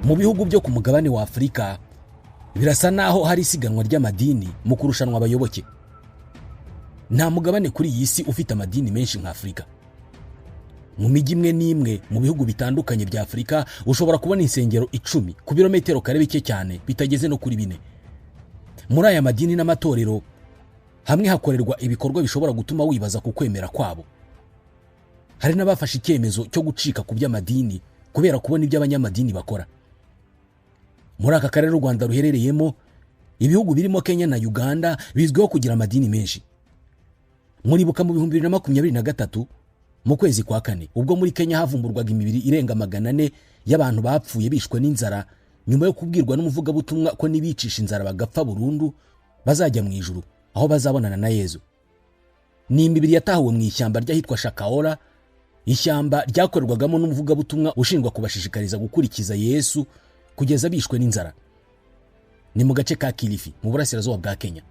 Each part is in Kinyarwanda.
Mu bihugu byo ku mugabane wa Afurika birasa naho hari isiganwa ry'amadini mu kurushanwa abayoboke. Nta mugabane kuri iyi si ufite amadini menshi nka Afurika. Mu mijyi imwe n'imwe mu bihugu bitandukanye bya Afurika ushobora kubona insengero 10 ku birometero kare bike cyane bitageze no kuri 4. Muri aya madini n'amatorero hamwe hakorerwa ibikorwa bishobora gutuma wibaza ku kwemera kwabo. Hari n'abafashe icyemezo cyo gucika ku by'amadini kubera kubona ibyo abanyamadini bakora. Muri aka karere u Rwanda ruherereyemo, ibihugu birimo Kenya na Uganda bizwiho kugira amadini menshi. Muribuka mu 2023 mu kwezi kwa 4 ubwo muri Kenya havumburwaga imibiri irenga 400 y'abantu bapfuye bishwe n'inzara nyuma yo kubwirwa n'umuvugabutumwa ko nibicisha inzara bagapfa burundu bazajya mu ijuru aho bazabonana na Yezu. Ni imibiri yatahuwe mu ishyamba ryahitwa Shakahola, ishyamba ryakorerwagamo n'umuvugabutumwa ushinjwa kubashishikariza gukurikiza Yesu kugeza bishwe n'inzara. Ni mu gace ka Kilifi mu burasirazuba bwa Kenya.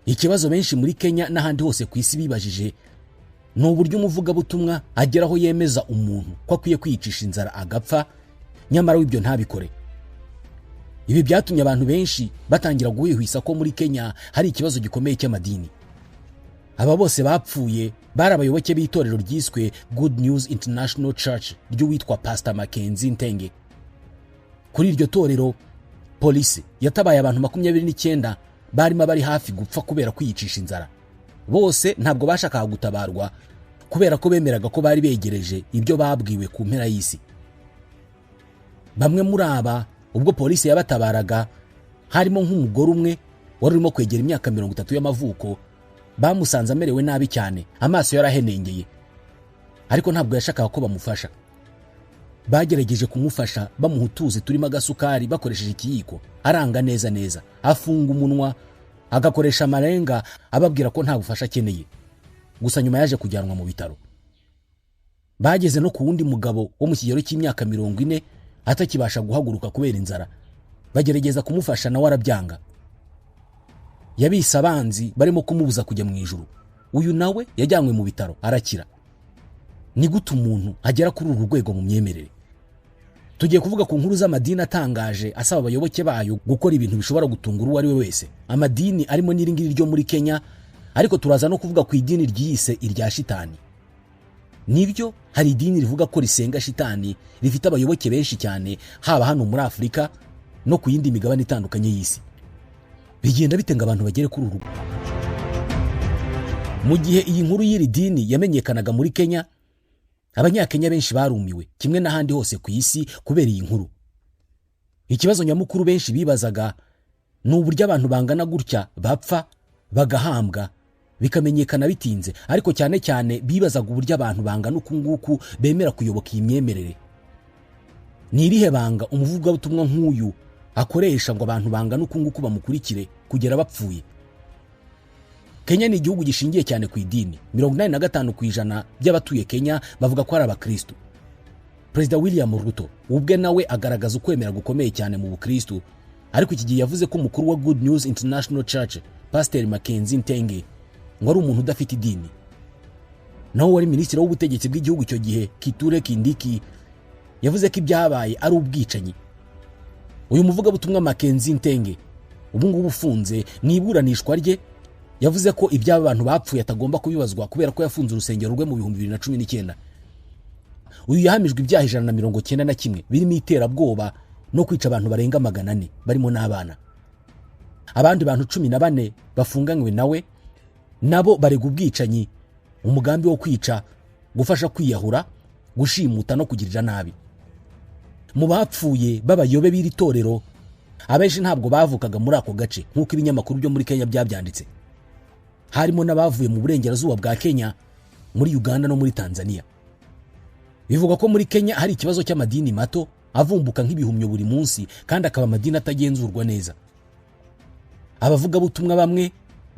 Ikibazo benshi muri Kenya n'ahandi hose ku isi bibajije ni uburyo umuvugabutumwa ageraho yemeza umuntu ko akwiye kwicisha inzara agapfa nyamara w'ibyo ntabikore. Ibi byatumye abantu benshi batangira guhwihwisa ko muri Kenya hari ikibazo gikomeye cy'amadini. Aba bose bapfuye bari abayoboke b'itorero ryiswe Good News International Church ry'uwitwa Pastor Mackenzie Ntenge. Kuri iryo torero polisi yatabaye abantu 29 barimo bari hafi gupfa kubera kwiyicisha inzara. Bose ntabwo bashakaga gutabarwa kubera ko bemeraga ko bari begereje ibyo babwiwe ku mpera y'isi. Bamwe muri aba ubwo polisi yabatabaraga harimo nk'umugore umwe wari urimo kwegera imyaka 30 y'amavuko. Bamusanze amerewe nabi cyane, amaso yarahenengeye, ariko ntabwo yashakaga ko bamufasha. Bagerageje kumufasha bamuha utuzi turimo agasukari bakoresheje ikiyiko, aranga neza, afunga umunwa agakoresha amarenga ababwira ko nta bufasha akeneye. Gusa nyuma yaje kujyanwa mu bitaro. Bageze no ku wundi mugabo wo mu kigero cy'imyaka 40 atakibasha guhaguruka kubera inzara. Bagerageza kumufasha nawe arabyanga. Yabise abanzi barimo kumubuza kujya mu ijuru. Uyu nawe yajyanywe mu bitaro arakira. Ni gute umuntu agera kuri uru rwego mu myemerere? Tugiye kuvuga ku nkuru z'amadini atangaje asaba abayoboke bayo gukora ibintu bishobora gutungura uwo ari we wese. Amadini arimo n'iringiri ryo muri Kenya, ariko turaza no kuvuga ku idini ryiyise irya shitani. Nibyo hari idini rivuga ko risenga shitani rifite abayoboke benshi cyane haba hano muri Afurika no ku yindi migabane itandukanye y'isi. Bigenda bitenga abantu bagere kuri uru. Mu gihe iyi nkuru y'iri dini yamenyekanaga muri Kenya, Abanyakenya benshi barumiwe kimwe n'ahandi hose ku isi kubera iyi nkuru. Ikibazo nyamukuru benshi bibazaga ni uburyo abantu bangana gutya bapfa bagahambwa bikamenyekana bitinze, ariko cyane cyane bibazaga uburyo abantu bangana uku nguku bemera kuyoboka iyi myemerere. Ni irihe banga umuvugabutumwa nk'uyu akoresha ngo abantu bangana uku nguku bamukurikire kugera bapfuye? Kenya ni igihugu gishingiye cyane ku idini. 85% by'abatuye Kenya bavuga ko ari abakristo. Perezida William Ruto ubwe nawe agaragaza ukwemera gukomeye cyane mu bukristo, ariko iki gihe yavuze ko umukuru wa Good News International Church Pastor Mackenzie Ntenge ngo ari umuntu udafite idini. Naho wari minisitiri w'ubutegetsi bw'igihugu icyo gihe Kithure Kindiki yavuze ko ibyabaye ari ubwicanyi. Uyu muvugabutumwa Mackenzie Ntenge ubu ngubu ufunze mu iburanishwa rye yavuze ko iby'aba bantu bapfuye atagomba kubibazwa kubera ko yafunze urusengero rwe mu 2019. Uyu yahamijwe ibyaha 191 birimo iterabwoba no kwica abantu barenga 400 barimo n'abana. Abandi bantu 14 bafunganywe nawe nabo barega ubwicanyi, umugambi wo kwica, gufasha kwiyahura, gushimuta no kugirira nabi. Mu bapfuye b'abayobe b'iri torero abenshi ntabwo bavukaga muri ako gace nk'uko ibinyamakuru byo muri Kenya byabyanditse. Harimo n'abavuye mu burengerazuba bwa Kenya, muri Uganda no muri Tanzania. Bivuga ko muri Kenya hari ikibazo cy'amadini mato avumbuka nk'ibihumyo buri munsi kandi akaba amadini atagenzurwa neza. Abavugabutumwa bamwe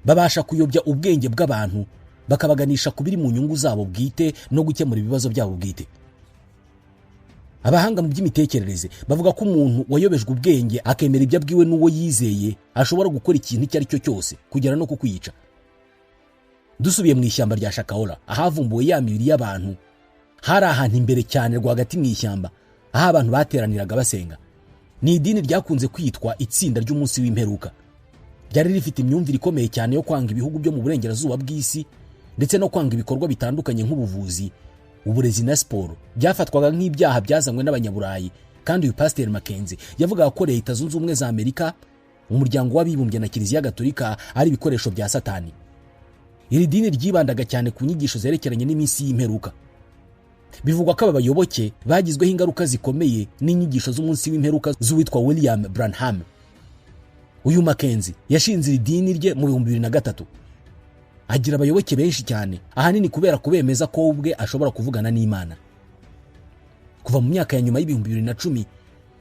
babasha kuyobya ubwenge bw'abantu bakabaganisha kubiri mu nyungu zabo bwite no gukemura ibibazo byabo bwite. Abahanga mu by'imitekerereze bavuga ko umuntu wayobejwe ubwenge akemera ibyo abwiwe n'uwo yizeye ashobora gukora ikintu icyo ari cyo cyose kugera no kukwica. Dusubiye mu ishyamba rya Shakahola ahavumbuwe ya mibiri y'abantu, hari ahantu imbere cyane rwagati mu ishyamba aho abantu bateraniraga basenga. Ni idini ryakunze kwitwa itsinda ry'umunsi w'imperuka. Ryari rifite imyumvire ikomeye cyane yo kwanga ibihugu byo mu burengerazuba bw'isi ndetse no kwanga ibikorwa bitandukanye nk'ubuvuzi, uburezi na siporo. Byafatwaga nk'ibyaha byazanywe n'abanyaburayi, kandi uyu Pasteur Mackenzie yavugaga ko Leta Zunze Ubumwe za Amerika, umuryango w'abibumbye na Kiliziya Gatolika ari ibikoresho bya Satani. Iri dini ryibandaga cyane ku nyigisho zerekeranye n'iminsi y'imperuka. Bivugwa ko aba bayoboke bagizweho ingaruka zikomeye n'inyigisho z'umunsi w'imperuka z'uwitwa William Branham. Uyu Mackenzie yashinze iri dini rye mu 2003. Agira abayoboke benshi cyane, ahanini kubera kubemeza ko ubwe ashobora kuvugana n'Imana. Kuva mu myaka ya nyuma y'2010,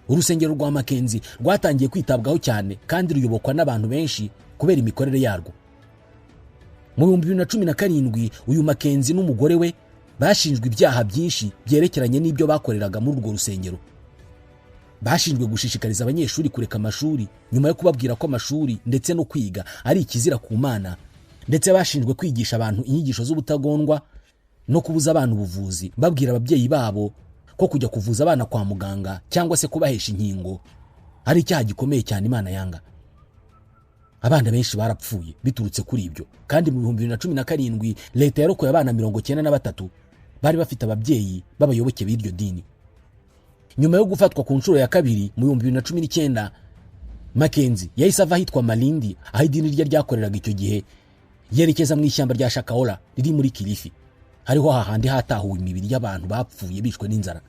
urusengero rwa Mackenzie rwatangiye kwitabwaho cyane kandi ruyobokwa n'abantu benshi kubera imikorere yarwo. Mu 2017 uyu Mackenzie n'umugore we bashinjwe ibyaha byinshi byerekeranye n'ibyo bakoreraga muri urwo rusengero. Bashinjwe gushishikariza abanyeshuri kureka amashuri nyuma yo kubabwira ko amashuri ndetse no kwiga ari ikizira ku Mana, ndetse bashinjwe kwigisha abantu inyigisho z'ubutagondwa no kubuza abantu ubuvuzi, babwira ababyeyi babo ko kujya kuvuza abana kwa muganga cyangwa se kubahesha inkingo ari icyaha gikomeye cyane Imana yanga. Abana benshi barapfuye biturutse kuri ibyo, kandi mu 2017 leta yarokoye abana 93 bari bafite ababyeyi b'abayoboke b'iryo dini. Nyuma yo gufatwa ku nshuro ya kabiri mu 2019, Mackenzie yahise ava ahitwa Malindi, aho idini rye ryakoreraga icyo gihe, yerekeza mu ishyamba rya Shakahola riri muri Kilifi. Hariho hahandi hatahuwe imibiri y'abantu bapfuye bishwe n'inzara.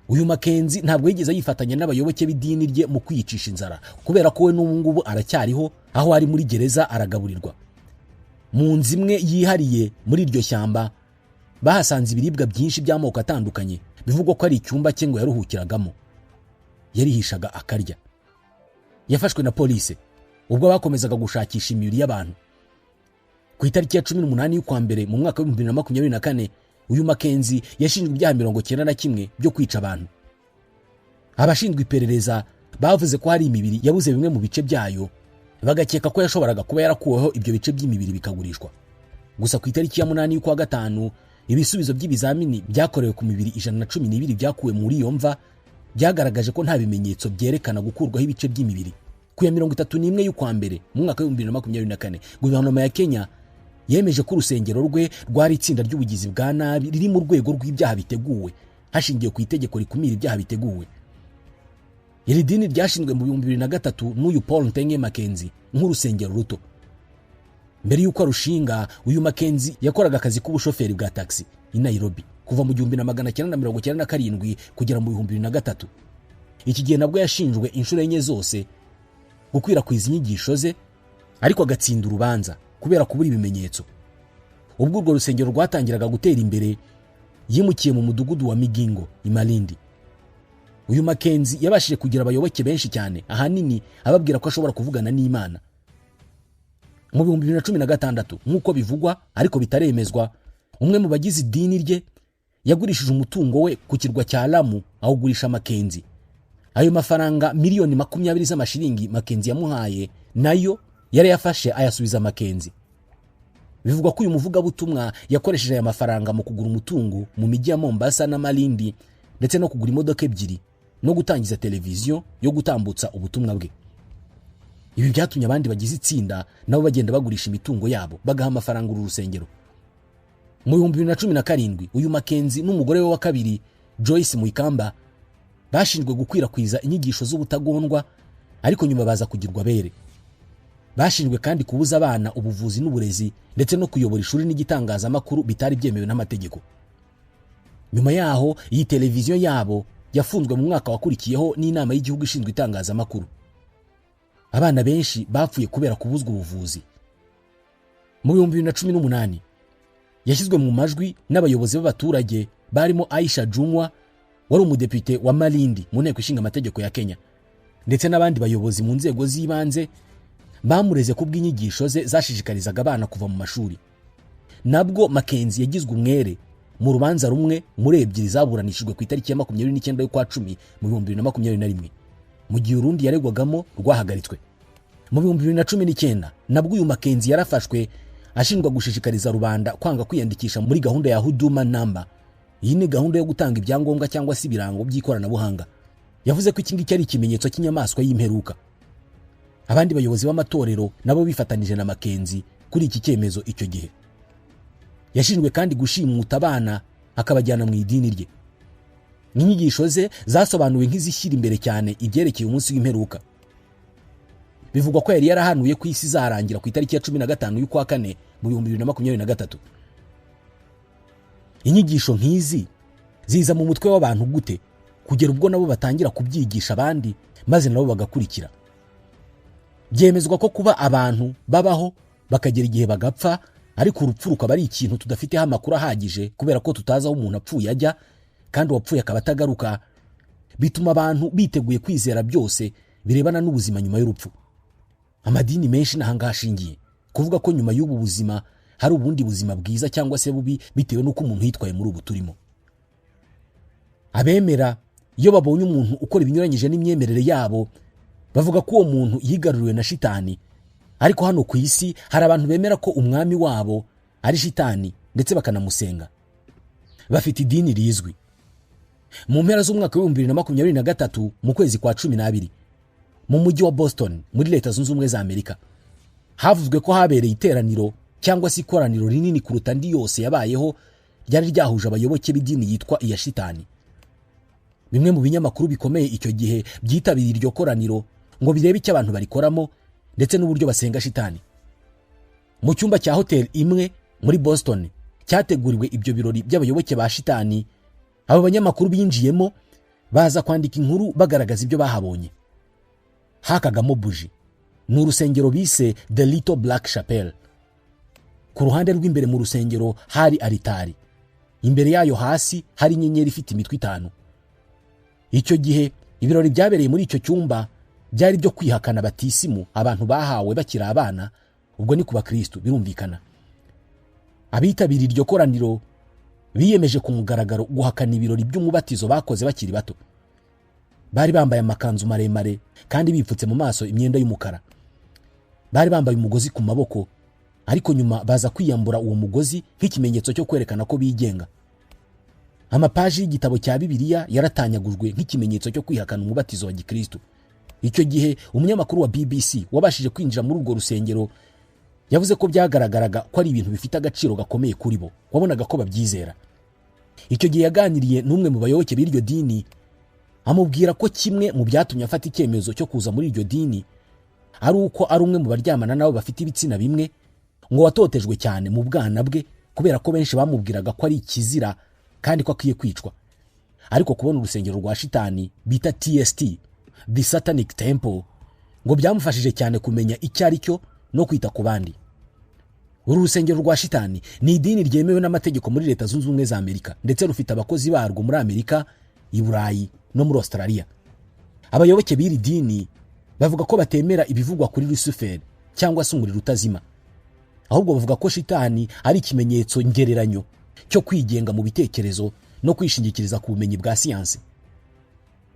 Uyu Mackenzie ntabwo yigeze yifatanya n'abayoboke b'idini rye mu kwiyicisha inzara, kubera ko we n'ubu ngubu aracyariho, aho ari muri gereza aragaburirwa. Mu nzu imwe yihariye muri iryo shyamba bahasanze ibiribwa byinshi by'amoko atandukanye, bivugwa ko ari icyumba cye ngo yaruhukiragamo. Yarihishaga akarya. Yafashwe na polisi ubwo bakomezaga gushakisha imibiri y'abantu. Ku itariki ya 18 y'ukwa mbere mu mwaka wa 2024, uyu Mackenzie yashinjwe ibyaha 91 byo kwica abantu. Abashinzwe iperereza bavuze ko hari imibiri yabuze bimwe mu bice byayo, bagakeka ko yashoboraga kuba yarakuweho ibyo bice by'imibiri bikagurishwa. Gusa ku itariki ya 8 y'ukwa gatanu, ibisubizo by'ibizamini byakorewe ku mibiri 112 byakuwe muri iyo mva byagaragaje ko nta bimenyetso byerekana gukurwaho ibice by'imibiri. Ku ya 31 y'ukwa mbere mu mwaka wa 2024, guverinoma ya Kenya yemeje ko urusengero rwe rwari itsinda ry'ubugizi bwa nabi riri mu rwego rw'ibyaha biteguwe, hashingiye ku itegeko rikumira ibyaha biteguwe. Iri dini ryashinzwe mu 2003 n'uyu Paul Ntenge Mackenzie nk'urusengero ruto. Mbere y'uko arushinga, uyu Mackenzie yakoraga akazi k'ubushoferi bwa taxi i Nairobi kuva mu 1997 kugera mu 2003. Iki gihe nabwo yashinjwe inshuro enye zose gukwirakwiza inyigisho ze, ariko agatsinda urubanza kubera kubura ibimenyetso. Ubwo urwo rusengero rwatangiraga gutera imbere, yimukiye mu mudugudu wa Migingo i Malindi. Uyu Mackenzie yabashije kugira abayoboke benshi cyane, ahanini ababwira ko ashobora kuvugana n'Imana. Mu 2016 nk'uko bivugwa ariko bitaremezwa, umwe mu bagize idini rye yagurishije umutungo we ku kirwa cya Lamu, awugurisha Mackenzie. Ayo mafaranga miliyoni 20 z'amashiringi Mackenzie yamuhaye nayo yari yafashe ayasubiza Mackenzie. Bivugwa ko uyu muvugabutumwa yakoresheje aya mafaranga mu kugura umutungo mu mijyi ya Mombasa na Malindi, ndetse no kugura imodoka ebyiri no gutangiza televiziyo yo gutambutsa ubutumwa bwe. Ibi byatumye abandi bagize itsinda nabo bagenda bagurisha imitungo yabo bagaha amafaranga uru rusengero. Mu 2017 uyu Mackenzie n'umugore we wa kabiri Joyce Muikamba bashinjwe gukwirakwiza inyigisho z'ubutagondwa, ariko nyuma baza kugirwa bere. Bashinjwe kandi kubuza abana ubuvuzi n'uburezi, ndetse no kuyobora ishuri n'igitangazamakuru bitari byemewe n'amategeko. Nyuma yaho iyi televiziyo yabo yafunzwe mu mwaka wakurikiyeho n'inama y'igihugu ishinzwe itangazamakuru. Abana benshi bapfuye kubera kubuzwa ubuvuzi. Mu 2018 yashyizwe mu majwi n'abayobozi b'abaturage barimo Aisha Jumwa wari umudepite wa Malindi mu nteko ishinga amategeko ya Kenya, ndetse n'abandi bayobozi mu nzego z'ibanze bamureze ku bw'inyigisho ze zashishikarizaga abana kuva mu mashuri. Nabwo Mackenzie yagizwe umwere mu rubanza rumwe muri ebyiri zaburanishijwe ku itariki ya 29 y'ukwa 10 mu 2021, mu gihe urundi yaregwagamo rwahagaritswe. Mu 2019 nabwo uyu Mackenzie yarafashwe ashinjwa gushishikariza rubanda kwanga kwiyandikisha muri gahunda ya Huduma Namba Iyi ni gahunda yo gutanga ibyangombwa cyangwa se ibirango by'ikoranabuhanga. Yavuze ko iki ngiki ari ikimenyetso cy'inyamaswa y'imperuka. Abandi bayobozi b'amatorero nabo bifatanije na Makenzi kuri iki cyemezo icyo gihe. Yashinjwe kandi gushimuta abana akabajyana mu idini rye. N'inyigisho ze zasobanuwe nk'izishyira imbere cyane ibyerekeye umunsi w'imperuka. Bivugwa ko yari yarahanuye ko isi izarangira ku itariki ya 15 y'ukwa kane mu 2023. Inyigisho nk'izi ziza mu mutwe w'abantu gute kugera ubwo nabo batangira kubyigisha abandi maze nabo bagakurikira? Byemezwa ko kuba abantu babaho bakagera igihe bagapfa, ariko urupfu rukaba ari ikintu tudafiteho amakuru ahagije kubera ko tutazi aho umuntu apfuye ajya kandi uwapfuye akaba atagaruka, bituma abantu biteguye kwizera byose birebana n'ubuzima nyuma y'urupfu. Amadini menshi n'ahangaha ashingiye kuvuga ko nyuma y'ubu buzima hari ubundi buzima bwiza cyangwa se bubi bitewe n'uko umuntu yitwaye muri ubu turimo. Abemera iyo babonye umuntu ukora ibinyuranyije n'imyemerere yabo bavuga ko uwo muntu yigaruriwe na shitani, ariko hano ku isi hari abantu bemera ko umwami wabo ari shitani ndetse bakanamusenga. Bafite idini rizwi. Mu mpera z'umwaka wa 2023 mu kwezi kwa 12 mu mujyi wa Boston muri Leta Zunze Ubumwe za Amerika havuzwe ko habereye iteraniro cyangwa se ikoraniro rinini kuruta andi yose yabayeho, ryari ryahuje abayoboke b'idini yitwa iya shitani. Bimwe mu binyamakuru bikomeye icyo gihe byitabiriye iryo koraniro ngo birebe icyo abantu barikoramo ndetse n'uburyo basenga shitani. Mu cyumba cya hotel imwe muri Boston cyateguriwe ibyo birori by'abayoboke ba shitani, abo banyamakuru binjiyemo baza kwandika inkuru bagaragaza ibyo bahabonye. Hakagamo buji. Ni urusengero bise The Little Black Chapel. Ku ruhande rw'imbere mu rusengero hari aritari. Imbere yayo hasi hari inyenyeri ifite imitwe 5. Icyo gihe ibirori byabereye muri icyo cyumba byari byo kwihakana batisimu abantu bahawe bakira abana, ubwo ni ku bakristo birumvikana. Abitabiriye iryo koraniro biyemeje ku mugaragaro guhakana ibirori by'umubatizo bakoze bakiri bato. Bari bambaye amakanzu maremare kandi bipfutse mu maso imyenda y'umukara. Bari bambaye umugozi ku maboko, ariko nyuma baza kwiyambura uwo mugozi nk'ikimenyetso cyo kwerekana ko bigenga. Amapaji y'igitabo cya Bibiliya yaratanyagujwe nk'ikimenyetso cyo kwihakana umubatizo wa Gikristo. Icyo gihe umunyamakuru wa BBC wabashije kwinjira muri urwo rusengero yavuze ko byagaragaraga ko ari ibintu bifite agaciro gakomeye kuri bo, wabonaga ko babyizera. Icyo gihe yaganiriye n'umwe mu bayoboke b'iryo dini, amubwira ko kimwe mu byatumye afata icyemezo cyo kuza muri iryo dini ari uko ari umwe mu baryamana nabo bafite ibitsina bimwe, ngo watotejwe cyane mu bwana bwe kubera ko benshi bamubwiraga ko ari ikizira kandi ko akwiye kwicwa. Ariko kubona urusengero rwa shitani bita TST, The Satanic Temple, ngo byamufashije cyane kumenya icyo ari cyo no kwita ku bandi. Uru rusengero rwa shitani ni idini ryemewe n'amategeko muri Leta Zunze Ubumwe za Amerika ndetse rufite abakozi barwo muri Amerika, i Burayi no muri Australia. Abayoboke b'iri dini bavuga ko batemera ibivugwa kuri Lucifer cyangwa se umuriro utazima, ahubwo bavuga ko shitani ari ikimenyetso ngereranyo cyo kwigenga mu bitekerezo no kwishingikiriza ku bumenyi bwa siyansi.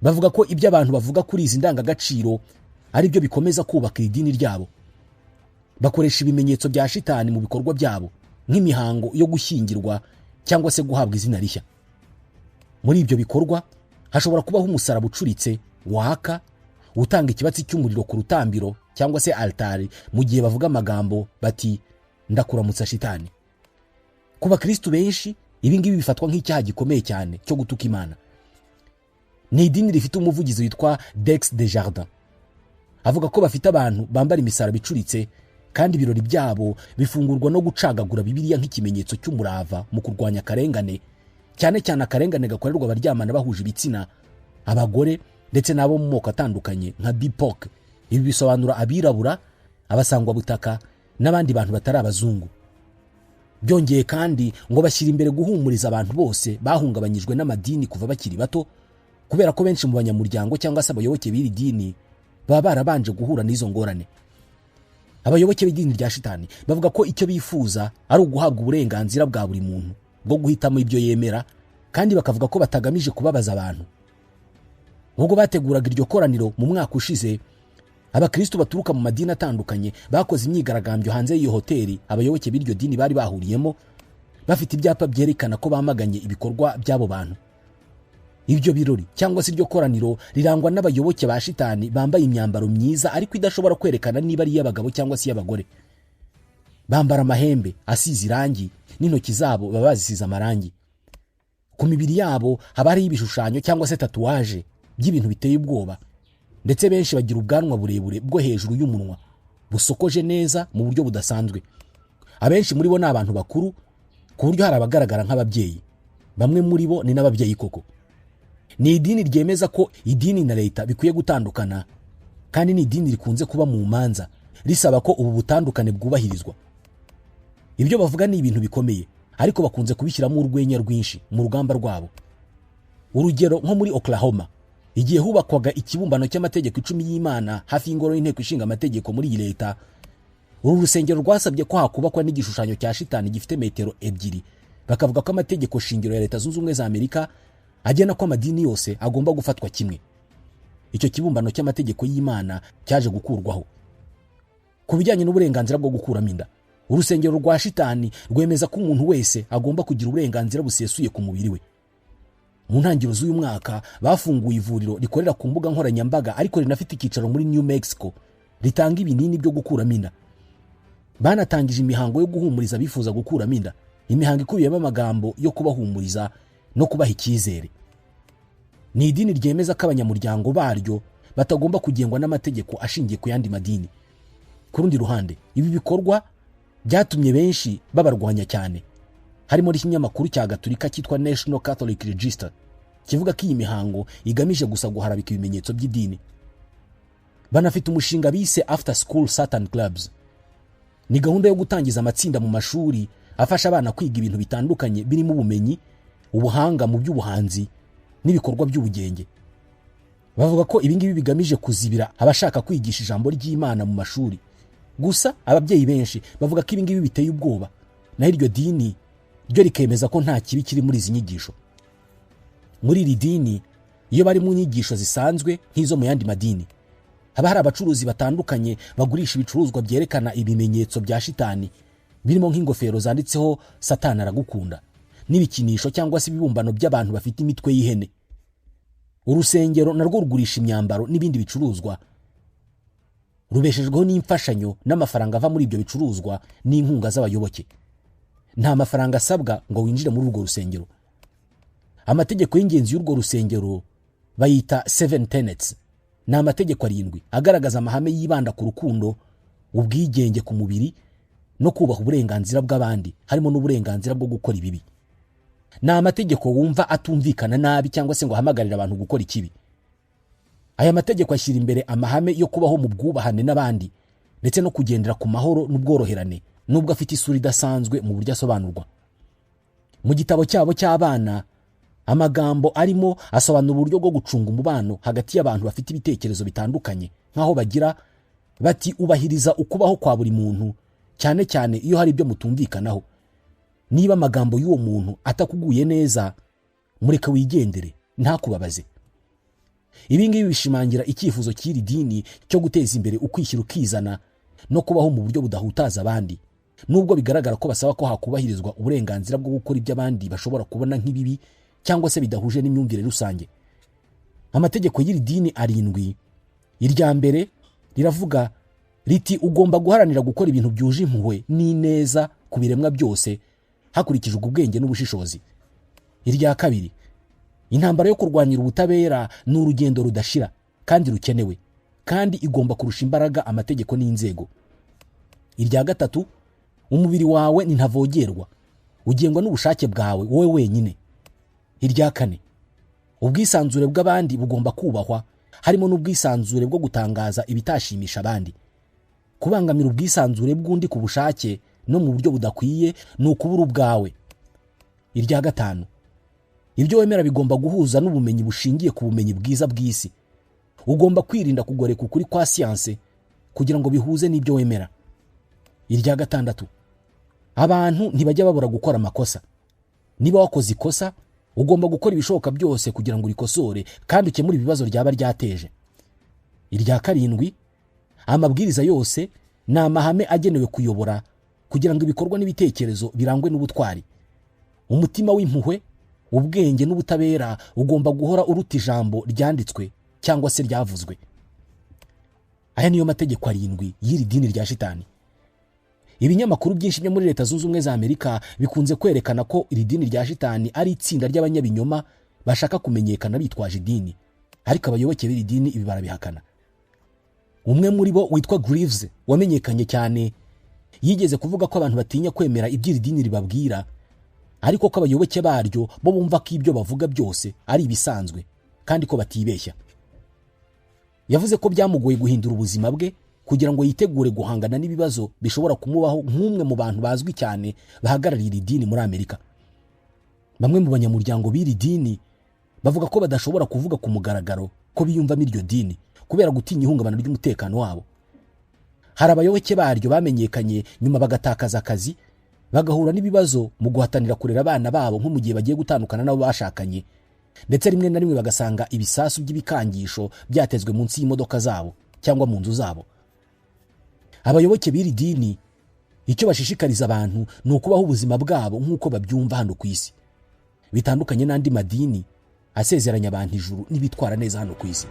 Bavuga ko ibyo abantu bavuga kuri izi ndangagaciro ari byo bikomeza kubaka idini ryabo. Bakoresha ibimenyetso bya shitani mu bikorwa byabo nk'imihango yo gushyingirwa cyangwa se guhabwa izina rishya. Muri ibyo bikorwa hashobora kubaho umusaraba ucuritse waka utanga ikibatsi cy'umuriro ku rutambiro cyangwa se altari mu gihe bavuga amagambo bati ndakuramutsa shitani. Ku bakristo benshi ibi ngibi bifatwa nk'icyaha gikomeye cyane cyo gutuka Imana. Ni idini rifite umuvugizi witwa Dex Desjardins. Avuga ko bafite abantu bambara imisaraba icuritse kandi ibirori byabo bifungurwa no gucagagura Bibiliya nk'ikimenyetso cy'umurava mu kurwanya akarengane, cyane cyane akarengane gakorerwa abaryamana bahuje ibitsina, abagore ndetse n'abo mu moko atandukanye nka BIPOC. Ibi bisobanura abirabura, abasangwa butaka n'abandi bantu batari abazungu. Byongeye kandi ngo bashyira imbere guhumuriza abantu bose bahungabanyijwe n'amadini kuva bakiri bato, kubera ko benshi mu banyamuryango cyangwa se abayoboke b'iri dini baba barabanje guhura n'izo ngorane. Abayoboke b'idini rya shitani bavuga ko icyo bifuza ari uguhabwa uburenganzira bwa buri muntu bwo guhitamo ibyo yemera, kandi bakavuga ko batagamije kubabaza abantu. Ubwo bateguraga iryo koraniro mu mwaka ushize, abakristo baturuka mu madini atandukanye bakoze imyigaragambyo hanze y'iyo hoteli abayoboke b'iryo dini bari bahuriyemo, bafite ibyapa byerekana ko bamaganye ibikorwa by'abo bantu. Ibyo birori cyangwa se iryo koraniro rirangwa n'abayoboke ba shitani bambaye imyambaro myiza ariko idashobora kwerekana niba ari iy'abagabo cyangwa se iy'abagore. Bambara amahembe asize irangi n'intoki zabo baba bazisize amarangi. Ku mibiri yabo haba hariho ibishushanyo cyangwa se tatuwaje by'ibintu biteye ubwoba, ndetse benshi bagira ubwanwa burebure bwo hejuru y'umunwa busokoje neza mu buryo budasanzwe. Abenshi muri bo ni abantu bakuru ku buryo hari abagaragara nk'ababyeyi. Bamwe muri bo ni n'ababyeyi koko. Ni idini ryemeza ko idini na leta bikwiye gutandukana, kandi ni idini rikunze kuba mu manza risaba ko ubu butandukane bwubahirizwa. Ibyo bavuga ni ibintu bikomeye, ariko bakunze kubishyiramo urwenya rwinshi mu rugamba rwabo. Urugero, nko muri Oklahoma, igihe hubakwaga ikibumbano cy'amategeko 10 y'Imana hafi y'ingoro y'inteko ishinga amategeko muri iyi leta, uru rusengero rwasabye ko hakubakwa n'igishushanyo cya shitani gifite metero 2. Bakavuga ko amategeko shingiro ya Leta Zunze Ubumwe za Amerika agena ko amadini yose agomba gufatwa kimwe. Icyo kibumbano cy'amategeko y'Imana cyaje gukurwaho. Ku bijyanye n'uburenganzira bwo gukuramo inda, urusengero rwa shitani rwemeza ko umuntu wese agomba kugira uburenganzira busesuye ku mubiri we. Mu ntangiriro z'uyu mwaka bafunguye ivuriro rikorera ku mbuga nkoranyambaga ariko rinafite icyicaro muri New Mexico ritanga ibinini byo gukuramo inda. Banatangije imihango yo guhumuriza abifuza gukuramo inda, imihango ikubiyemo amagambo yo kubahumuriza no kubaha icyizere. Ni idini ryemeza ko abanyamuryango baryo batagomba kugengwa n'amategeko ashingiye ku yandi madini. Ku rundi ruhande, ibi bikorwa byatumye benshi babarwanya cyane. Harimo n'ikinyamakuru cya Gatolika cyitwa National Catholic Register kivuga ko iyi mihango igamije gusa guharabika ibimenyetso by'idini. Banafite umushinga bise After School Satan Clubs. Ni gahunda yo gutangiza amatsinda mu mashuri afasha abana kwiga ibintu bitandukanye birimo ubumenyi, ubuhanga mu by'ubuhanzi n'ibikorwa by'ubugenge. Bavuga ko ibingibi bigamije kuzibira abashaka kwigisha ijambo ry'Imana mu mashuri. Gusa ababyeyi benshi bavuga ko ibingibi biteye ubwoba, naho iryo dini ryo rikemeza ko nta kibi kiri muri izi nyigisho. Muri iri dini, iyo bari mu nyigisho zisanzwe nk'izo mu yandi madini, haba hari abacuruzi batandukanye bagurisha ibicuruzwa byerekana ibimenyetso bya shitani, birimo nk'ingofero zanditseho Satani aragukunda, n'ibikinisho cyangwa se ibibumbano by'abantu bafite imitwe y'ihene. Urusengero narwo rugurisha imyambaro n'ibindi bicuruzwa. Rubeshejweho n'imfashanyo n'amafaranga ava muri ibyo bicuruzwa n'inkunga z'abayoboke. Nta mafaranga asabwa ngo winjire muri urwo rusengero. Amategeko y'ingenzi y'urwo rusengero bayita 7 tenets. Ni amategeko 7 agaragaza amahame yibanda ku rukundo, ubwigenge ku mubiri no kubaha uburenganzira bw'abandi, harimo n'uburenganzira bwo gukora ibibi. Ni amategeko wumva atumvikana nabi cyangwa se ngo ahamagarira abantu gukora ikibi. Aya mategeko ashyira imbere amahame yo kubaho mu bwubahane n'abandi ndetse no kugendera ku mahoro n'ubworoherane, nubwo afite isura idasanzwe mu buryo asobanurwa. Mu gitabo cyabo cy'abana, amagambo arimo asobanura uburyo bwo gucunga umubano hagati y'abantu bafite ibitekerezo bitandukanye, nkaho bagira bati ubahiriza ukubaho kwa buri muntu, cyane cyane iyo hari ibyo mutumvikanaho. Niba amagambo y'uwo muntu atakuguye neza, mureke wigendere, ntakubabaze. Ibi ngibi bishimangira icyifuzo cy'iri dini cyo guteza imbere ukwishyira ukizana no kubaho mu buryo budahutaza abandi, nubwo bigaragara ko basaba ko hakubahirizwa uburenganzira bwo gukora ibyo abandi bashobora kubona nk'ibibi cyangwa se bidahuje n'imyumvire rusange. Amategeko y'iri dini 7, irya mbere riravuga riti ugomba guharanira gukora ibintu byuje impuhwe n'ineza ku biremwa byose hakurikijwe ubwenge n'ubushishozi. Irya kabiri, intambara yo kurwanyira ubutabera ni urugendo rudashira kandi rukenewe, kandi igomba kurusha imbaraga amategeko n'inzego. Irya gatatu, umubiri wawe ni ntavogerwa, ugengwa n'ubushake bwawe wowe wenyine. Irya kane, ubwisanzure bw'abandi bugomba kubahwa, harimo n'ubwisanzure bwo gutangaza ibitashimisha abandi. Kubangamira ubwisanzure bw'undi ku bushake no mu buryo budakwiye ni ukubura ubwawe. Irya gatanu, ibyo wemera bigomba guhuza n'ubumenyi bushingiye ku bumenyi bwiza bw'isi. Ugomba kwirinda kugoreka ukuri kwa siyanse kugira ngo bihuze n'ibyo wemera. Irya gatandatu, abantu ntibajya babura gukora amakosa. Niba wakoze ikosa, ugomba gukora ibishoboka byose kugira ngo urikosore kandi ukemure ibibazo ryaba ryateje. Irya karindwi, amabwiriza yose ni amahame agenewe kuyobora kugira ngo ibikorwa n'ibitekerezo birangwe n'ubutwari. umutima w'impuhwe, ubwenge n'ubutabera ugomba guhora uruta ijambo ryanditswe cyangwa se ryavuzwe. Aya niyo mategeko 7 y'iri dini rya shitani. Ibinyamakuru byinshi byo muri Leta Zunze Ubumwe za Amerika bikunze kwerekana ko iri dini rya shitani ari itsinda ry'abanyabinyoma bashaka kumenyekana bitwaje idini, ariko abayoboke b'iri dini ibi barabihakana. Umwe muri bo witwa Greaves wamenyekanye cyane yigeze kuvuga ko abantu batinya kwemera iby'iri dini ribabwira, ariko ko abayoboke baryo bo bumva ko ibyo bavuga byose ari ibisanzwe kandi ko batibeshya. Yavuze ko byamugoye guhindura ubuzima bwe kugira ngo yitegure guhangana n'ibibazo bishobora kumubaho nk'umwe mu bantu bazwi cyane bahagarariye iri dini muri Amerika. Bamwe mu banyamuryango b'iri dini bavuga ko badashobora kuvuga ku mugaragaro ko biyumvamo iryo dini kubera gutinya ihungabana ry'umutekano wabo. Hari abayoboke baryo bamenyekanye nyuma bagatakaza akazi, bagahura n'ibibazo mu guhatanira kurera abana babo nko mu gihe bagiye gutandukana nabo bashakanye, ndetse rimwe na rimwe bagasanga ibisasu by'ibikangisho byatezwe munsi y'imodoka zabo cyangwa mu nzu zabo. Abayoboke b'iri dini icyo bashishikariza abantu ni ukubaho ubuzima bwabo nk'uko babyumva hano ku isi, bitandukanye n'andi madini asezeranya abantu ijuru n'ibitwara neza hano ku isi.